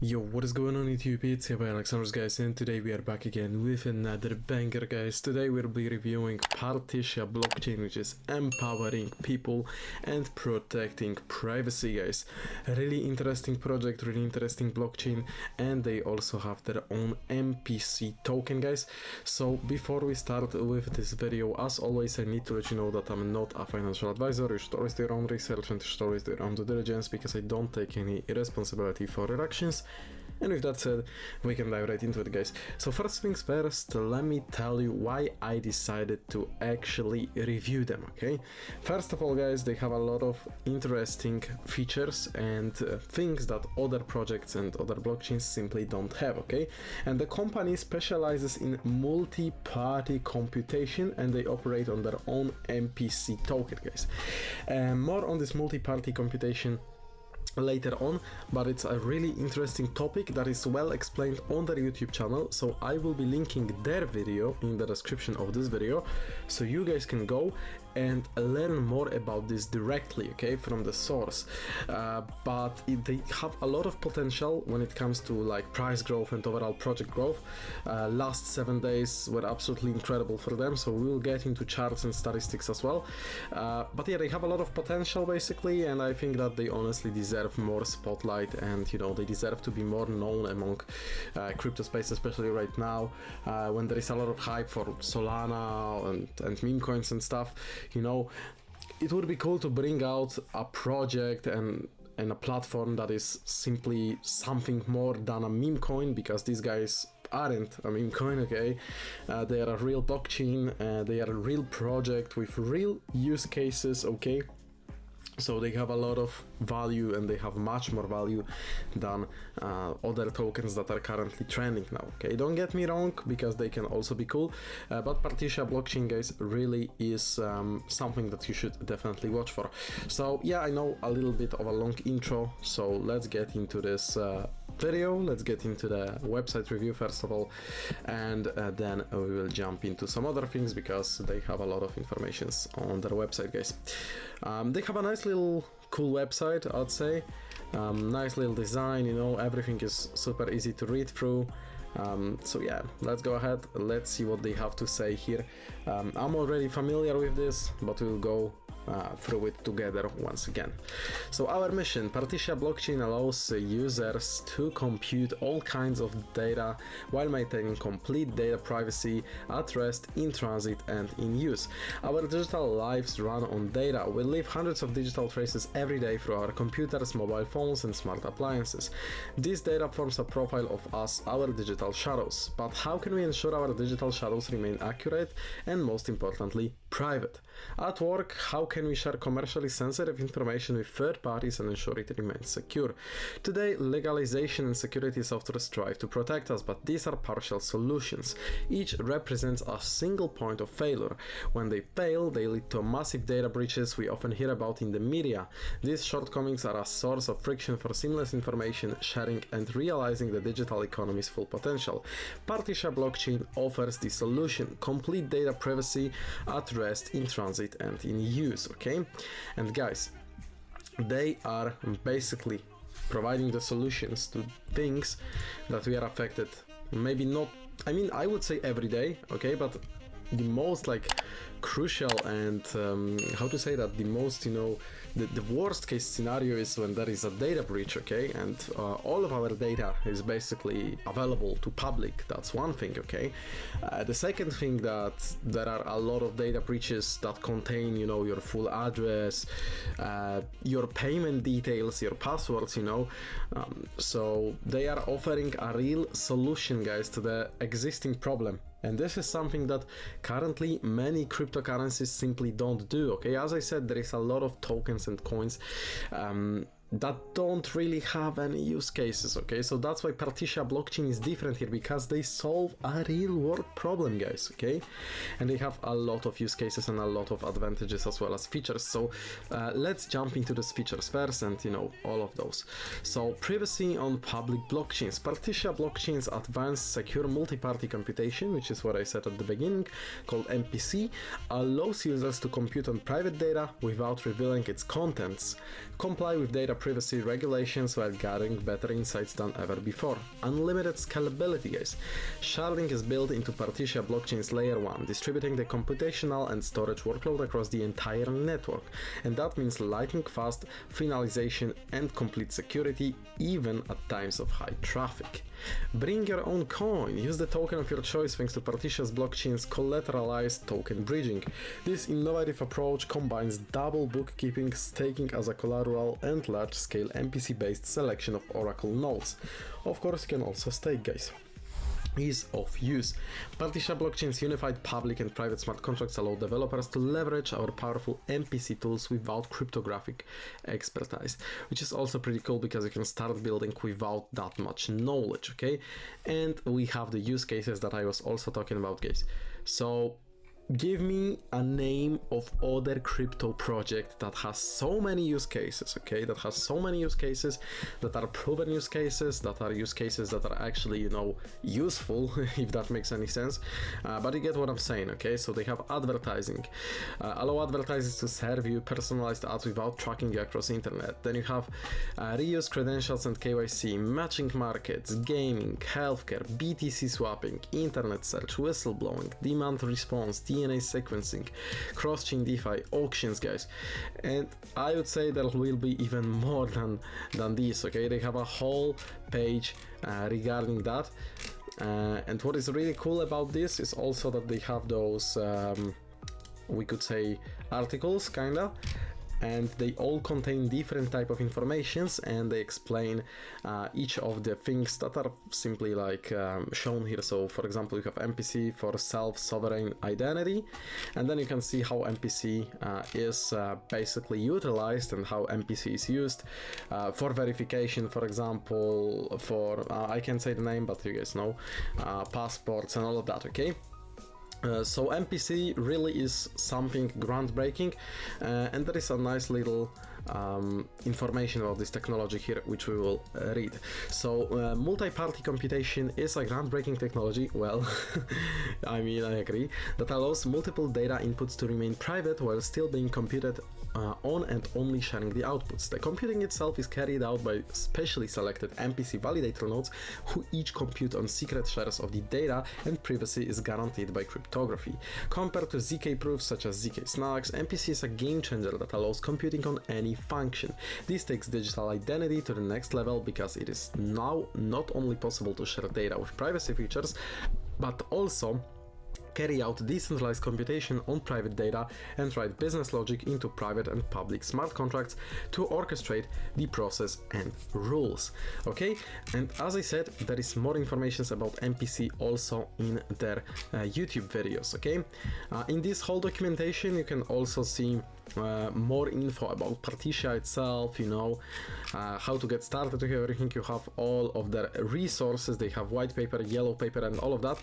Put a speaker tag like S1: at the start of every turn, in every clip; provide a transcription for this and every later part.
S1: Yo, what is going on YouTube? It's here by Alexandrus, guys, and today we are back again with another banger, guys. Today we'll be reviewing PartishaBlockchain, which is empowering people and protecting privacy, guys. A really interesting project, really interesting blockchain, and they also have their own MPC token, guys. So before we start with this video, as always, I need to let you know that I'm not a financial advisor. You should always do your own research and you should always do your own due diligence, because I don't take any responsibility for your actions. And with that said, we can dive right into it, guys. So first things first, let me tell you why I decided to actually review them, okay? First of all, guys, they have a lot of interesting features and things that other projects and other blockchains simply don't have, okay? And the company specializes in multi-party computation, and they operate on their own MPC token, guys. More on this multi-party computation later on, but it's a really interesting topic that is well explained on their YouTube channel, so I will be linking their video in the description of this video, so you guys can go and learn more about this directly, okay, from the source. But they have a lot of potential when it comes to like price growth and overall project growth. Last 7 days were absolutely incredible for them, so we will get into charts and statistics as well. But yeah, they have a lot of potential basically, and I think that they honestly deserve more spotlight, and you know, they deserve to be more known among crypto space, especially right now when there is a lot of hype for Solana and meme coins and stuff. You know, it would be cool to bring out a project and a platform that is simply something more than a meme coin, because these guys aren't a meme coin, okay? They are a real blockchain, they are a real project with real use cases, okay? So they have a lot of value, and they have much more value than other tokens that are currently trending now, okay? Don't get me wrong, because they can also be cool, but PartishaBlockchain, guys, really is something that you should definitely watch for. So yeah, I know a little bit of a long intro, so let's get into this video. Let's get into the website review first of all, and then we will jump into some other things, because they have a lot of information on their website, guys. They have a nice little cool website, I'd say. Nice little design, you know, everything is super easy to read through. So yeah, let's go ahead, let's see what they have to say here. I'm already familiar with this, but we'll go through it together once again. So our mission: PartishaBlockchain allows users to compute all kinds of data while maintaining complete data privacy at rest, in transit, and in use. Our digital lives run on data. We leave hundreds of digital traces every day through our computers, mobile phones, and smart appliances. This data forms a profile of us, our digital shadows. But how can we ensure our digital shadows remain accurate and, most importantly, private? At work, how can we share commercially sensitive information with third parties and ensure it remains secure? Today, legalization and security software strive to protect us, but these are partial solutions. Each represents a single point of failure. When they fail, they lead to massive data breaches we often hear about in the media. These shortcomings are a source of friction for seamless information sharing and realizing the digital economy's full potential. PartishaBlockchain offers the solution: complete data privacy at rest, in transit, and in use, okay? And guys, they are basically providing the solutions to things that we are affected, maybe not, I mean, I would say every day, okay, but the most like crucial and how to say that, the most, you know, the worst case scenario is when there is a data breach, okay, and all of our data is basically available to public. That's one thing, okay. The second thing, that there are a lot of data breaches that contain, you know, your full address, your payment details, your passwords, you know. So they are offering a real solution, guys, to the existing problem. And this is something that currently many cryptocurrencies simply don't do, okay? As I said, there is a lot of tokens and coins that don't really have any use cases, okay? So that's why PartishaBlockchain is different here, because they solve a real world problem, guys, okay? And they have a lot of use cases and a lot of advantages as well as features. So let's jump into these features first, and you know, all of those. So privacy on public blockchains. PartishaBlockchain's advanced secure multi-party computation, which is what I said at the beginning, called MPC, allows users to compute on private data without revealing its contents, comply with data privacy regulations while gathering better insights than ever before. Unlimited scalability, guys. Sharding is built into Partisia blockchain's layer 1, distributing the computational and storage workload across the entire network. And that means lightning fast finalization and complete security, even at times of high traffic. Bring your own coin. Use the token of your choice thanks to Partisia's blockchain's collateralized token bridging. This innovative approach combines double bookkeeping, staking as a collateral, and large-scale MPC-based selection of Oracle nodes. Of course, you can also stake, guys. Ease of use. Partisia blockchain's unified public and private smart contracts allow developers to leverage our powerful MPC tools without cryptographic expertise, which is also pretty cool because you can start building without that much knowledge, okay? And we have the use cases that I was also talking about, guys. So give me a name of other crypto project that has so many use cases, okay? That has so many use cases that are proven use cases, that are use cases that are actually, you know, useful, if that makes any sense. But you get what I'm saying, okay? So they have advertising. Allow advertisers to serve you personalized ads without tracking you across the internet. Then you have reuse credentials and KYC, matching markets, gaming, healthcare, BTC swapping, internet search, whistleblowing, demand response, DNA sequencing, cross-chain DeFi, auctions, guys. And I would say there will be even more than this, okay? They have a whole page regarding that. And what is really cool about this is also that they have those, we could say, articles, kinda, and they all contain different type of informations, and they explain each of the things that are simply like shown here. So for example, you have MPC for self-sovereign identity, and then you can see how MPC is basically utilized and how MPC is used for verification, for example, for I can't say the name, but you guys know, passports and all of that, okay? So MPC really is something groundbreaking, and there is a nice little information about this technology here, which we will read. So multi-party computation is a groundbreaking technology, well, I mean, I agree, that allows multiple data inputs to remain private while still being computed on and only sharing the outputs. The computing itself is carried out by specially selected MPC validator nodes who each compute on secret shares of the data, and privacy is guaranteed by cryptography. Compared to ZK proofs such as ZK Snarks, MPC is a game changer that allows computing on any function. This takes digital identity to the next level because it is now not only possible to share data with privacy features, but also carry out decentralized computation on private data and write business logic into private and public smart contracts to orchestrate the process and rules. Okay, and as I said, there is more information about MPC also in their YouTube videos. Okay, in this whole documentation you can also see more info about Partisia itself, you know, how to get started with everything. You have all of their resources. They have white paper, yellow paper, and all of that.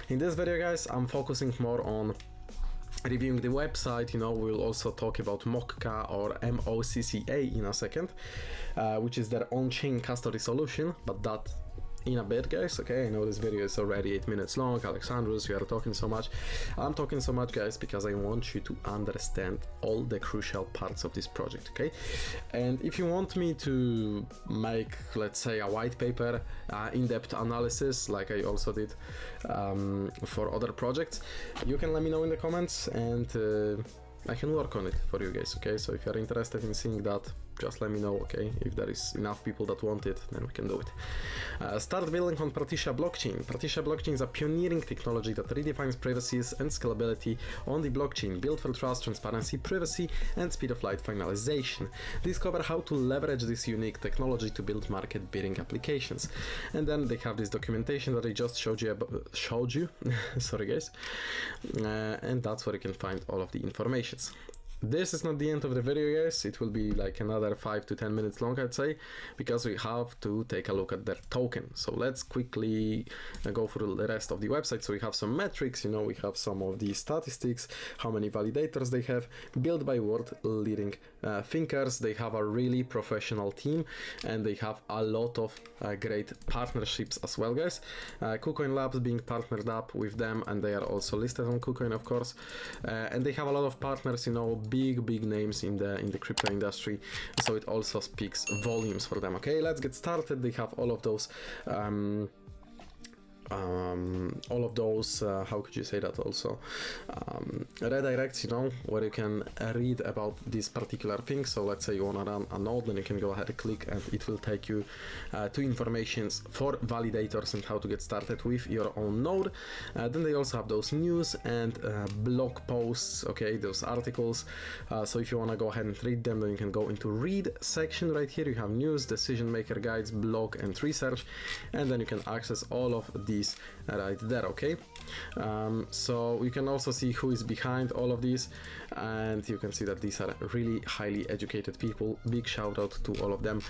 S1: In this video, guys, I'm focusing more on reviewing the website. You know, we'll also talk about Mokka or MOCCA in a second, which is their on-chain custody solution, but that in a bit, guys. Okay, I know this video is already 8 minutes long. Alexandrus, you are talking so much. I'm talking so much, guys, because I want you to understand all the crucial parts of this project, okay? And if you want me to make, let's say, a white paper, in-depth analysis, like I also did for other projects, you can let me know in the comments, and I can work on it for you guys, okay? So if you're interested in seeing that, just let me know, okay? If there is enough people that want it, then we can do it. Start building on Partisia blockchain. Partisia blockchain is a pioneering technology that redefines privacies and scalability on the blockchain, built for trust, transparency, privacy, and speed-of-light finalization. Discover how to leverage this unique technology to build market-beating applications. And then they have this documentation that I just showed you. Sorry, guys. And that's where you can find all of the informations. This is not the end of the video, guys. It will be like another 5 to 10 minutes long, I'd say, because we have to take a look at their token. So let's quickly go through the rest of the website. So we have some metrics, you know, we have some of the statistics, how many validators they have, built by world-leading thinkers. They have a really professional team, and they have a lot of great partnerships as well, guys. KuCoin Labs being partnered up with them, and they are also listed on KuCoin, of course. And they have a lot of partners, you know, big names in the crypto industry, so it also speaks volumes for them. Okay, let's get started. They have all of those how could you say that, also redirects, you know, where you can read about this particular thing. So let's say you want to run a node, then you can go ahead and click, and it will take you to informations for validators and how to get started with your own node. Then they also have those news and blog posts, okay, those articles. So if you want to go ahead and read them, then you can go into read section right here. You have news, decision maker guides, blog, and research, and then you can access all of these right there. Okay, so you can also see who is behind all of these, and you can see that these are really highly educated people. Big shout out to all of them,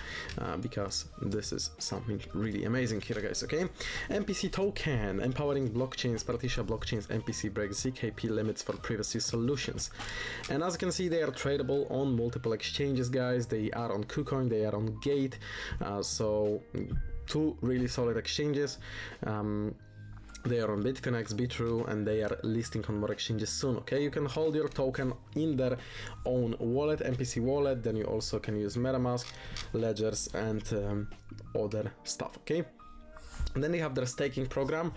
S1: because this is something really amazing here, guys. Okay, MPC token, empowering blockchains. PartisiaBlockchain's MPC breaks ZKP limits for privacy solutions, and as you can see, they are tradable on multiple exchanges, guys. They are on KuCoin, they are on Gate, so two really solid exchanges. They are on Bitfinex, Bitrue, and they are listing on more exchanges soon. Okay, you can hold your token in their own wallet, MPC wallet. Then you also can use MetaMask, ledgers, and other stuff. Okay. And then they have their staking program,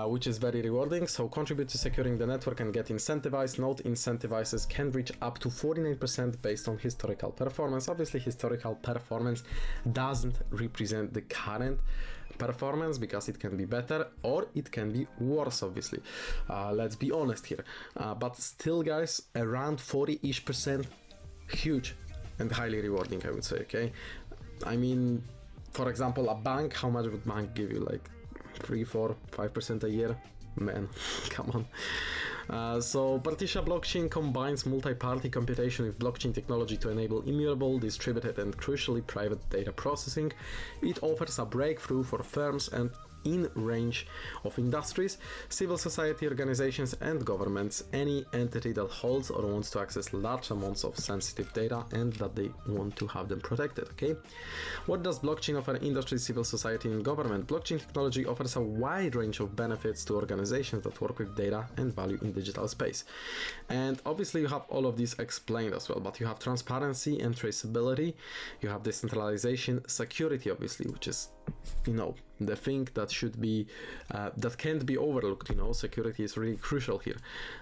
S1: which is very rewarding. So contribute to securing the network and get incentivized. Node incentivizes can reach up to 49% based on historical performance. Obviously, historical performance doesn't represent the current performance, because it can be better or it can be worse, obviously. Let's be honest here. But still, guys, around 40-ish%, huge and highly rewarding, I would say. Okay, I mean, for example, a bank, how much would bank give you? Like 3, 4, 5% a year? Man, come on. So PartisiaBlockchain combines multi-party computation with blockchain technology to enable immutable, distributed, and crucially private data processing. It offers a breakthrough for firms and in range of industries, civil society organizations, and governments, any entity that holds or wants to access large amounts of sensitive data and that they want to have them protected. Okay, what does blockchain offer industry, civil society, and government? Blockchain technology offers a wide range of benefits to organizations that work with data and value in digital space. And obviously you have all of these explained as well, but you have transparency and traceability, you have decentralization, security, obviously, which is, you know, the thing that should be that can't be overlooked. You know, security is really crucial here.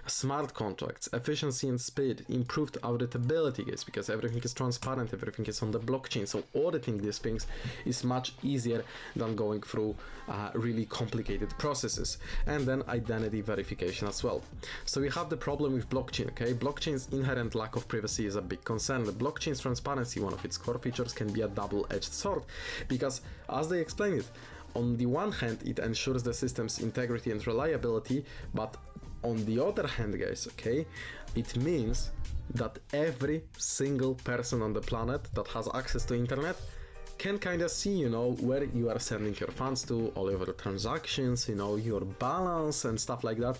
S1: Smart contracts, efficiency and speed, improved auditability, guys, because everything is transparent, everything is on the blockchain, so auditing these things is much easier than going through really complicated processes. And then identity verification as well. So we have the problem with blockchain. Okay, blockchain's inherent lack of privacy is a big concern. The blockchain's transparency, one of its core features, can be a double-edged sword, because as they explain it, on the one hand, it ensures the system's integrity and reliability, but on the other hand, guys, okay, it means that every single person on the planet that has access to internet can kind of see, you know, where you are sending your funds to, all of your transactions, you know, your balance and stuff like that.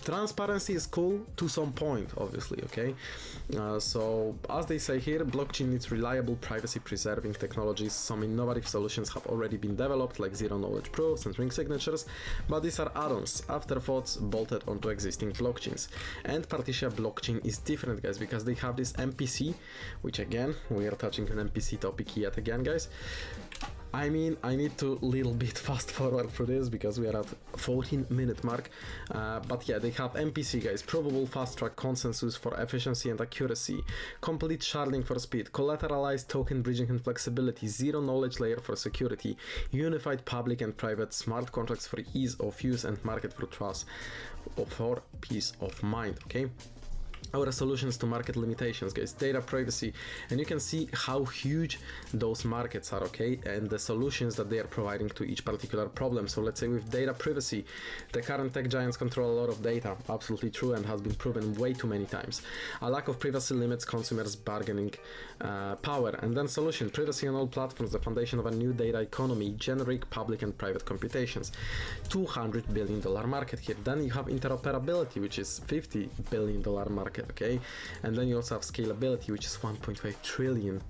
S1: Transparency is cool to some point, obviously, okay? So, as they say here, blockchain needs reliable, privacy-preserving technologies. Some innovative solutions have already been developed, like zero-knowledge proofs and ring signatures, but these are add-ons, afterthoughts bolted onto existing blockchains. And PartisiaBlockchain is different, guys, because they have this MPC, which again, we are touching an MPC topic yet again, guys. I mean, I need to little bit fast forward for this because we are at 14-minute mark, but yeah, they have MPC, guys, provable fast-track consensus for efficiency and accuracy, complete sharding for speed, collateralized token bridging and flexibility, zero knowledge layer for security, unified public and private smart contracts for ease of use, and market for trust for peace of mind. Okay, our solutions to market limitations, guys, data privacy, and you can see how huge those markets are, okay, and the solutions that they are providing to each particular problem. So let's say with data privacy, the current tech giants control a lot of data, absolutely true, and has been proven way too many times. A lack of privacy limits consumers' bargaining power. And then solution, privacy on all platforms, the foundation of a new data economy, generic public and private computations, $200 billion market here. Then you have interoperability, which is $50 billion market, okay, and then you also have scalability, which is $1.5 trillion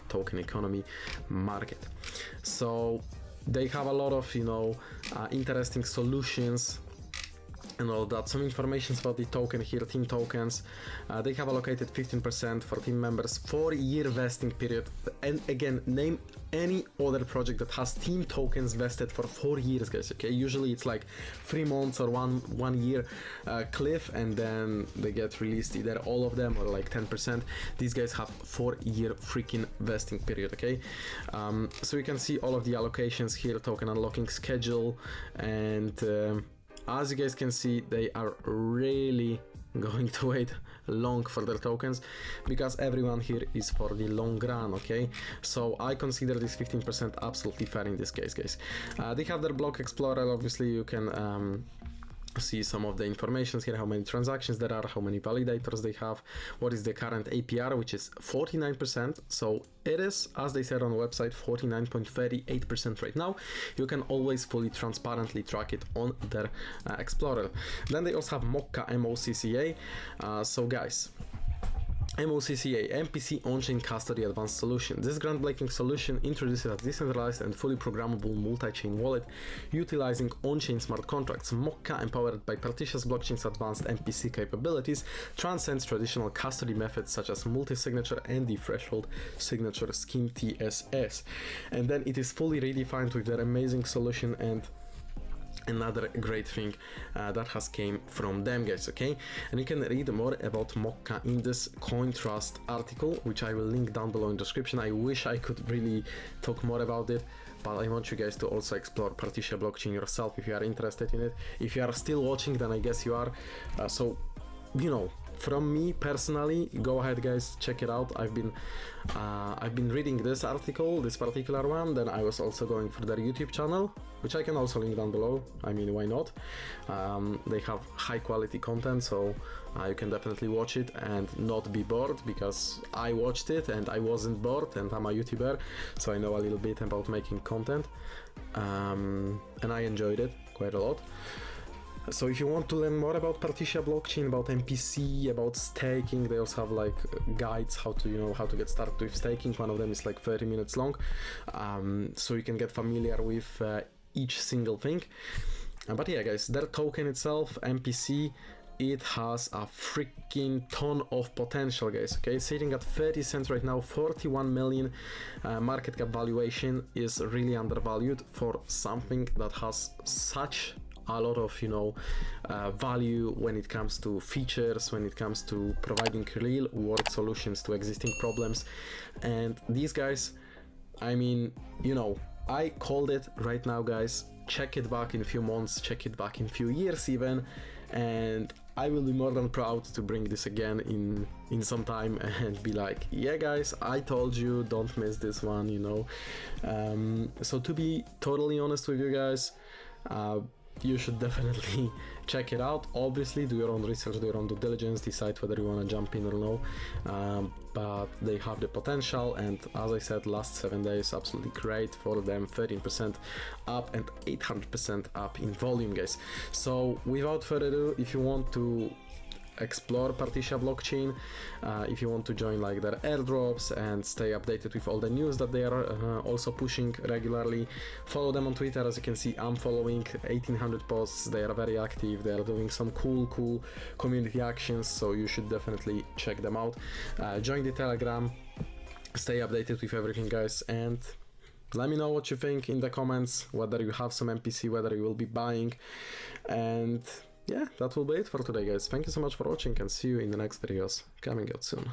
S1: token economy market. So they have a lot of, you know, interesting solutions and all that. Some information about the token here, team tokens. They have allocated 15% for team members, 4-year vesting period. And again, name any other project that has team tokens vested for 4 years, guys. Okay, usually it's like 3 months or one year cliff, and then they get released, either all of them or like 10%. These guys have 4-year freaking vesting period. Okay, so you can see all of the allocations here, token unlocking schedule, and as you guys can see, they are really going to wait long for their tokens, because everyone here is for the long run. Okay, so I consider this 15% absolutely fair in this case, guys. They have their block explorer. Obviously you can see some of the information here, how many transactions there are, how many validators they have, what is the current APR, which is 49%. So it is, as they said on the website, 49.38% right now. You can always fully transparently track it on their explorer. Then they also have Mokka MOCCA. So guys, MOCCA, MPC On-Chain Custody Advanced Solution. This groundbreaking solution introduces a decentralized and fully programmable multi-chain wallet utilizing on-chain smart contracts. Mokka, empowered by PartisiaBlockchain's advanced MPC capabilities, transcends traditional custody methods such as multi-signature and the threshold signature scheme TSS. And then it is fully redefined with their amazing solution, and another great thing that has came from them, guys. Okay, and you can read more about Mokka in this CoinTrust article, which I will link down below in the description. I wish I could really talk more about it, but I want you guys to also explore Partia blockchain yourself if you are interested in it. If you are still watching, then I guess you are. So, you know, from me personally, go ahead, guys, check it out. I've been reading this article, this particular one. Then I was also going for their YouTube channel, which I can also link down below. I mean, why not? They have high quality content, so you can definitely watch it and not be bored, because I watched it and I wasn't bored, and I'm a YouTuber, so I know a little bit about making content, and I enjoyed it quite a lot. So if you want to learn more about Partia blockchain, about MPC, about staking, they also have like guides how to, you know, how to get started with staking. One of them is like 30 minutes long, so you can get familiar with each single thing. But yeah, guys, their token itself, MPC, it has a freaking ton of potential, guys. Okay, sitting at 30 cents right now, 41 million market cap valuation is really undervalued for something that has such a lot of, you know, value when it comes to features, when it comes to providing real world solutions to existing problems. And these guys, I mean, you know, I called it right now, guys. Check it back in a few months, check it back in a few years even, and I will be more than proud to bring this again in some time and be like, yeah guys, I told you, don't miss this one, you know. So to be totally honest with you guys, you should definitely check it out. Obviously, do your own research, do your own due diligence, decide whether you want to jump in or no. But they have the potential, and as I said, last 7 days absolutely great for them. 13% up and 800% up in volume, guys. So without further ado, if you want to explore Partia blockchain, if you want to join like their airdrops and stay updated with all the news that they are also pushing regularly, follow them on Twitter. As you can see, I'm following 1800 posts. They are very active, they are doing some cool community actions, so you should definitely check them out. Join the Telegram, stay updated with everything, guys, and let me know what you think in the comments, whether you have some MPC, whether you will be buying. And yeah, that will be it for today, guys. Thank you so much for watching, and see you in the next videos coming out soon.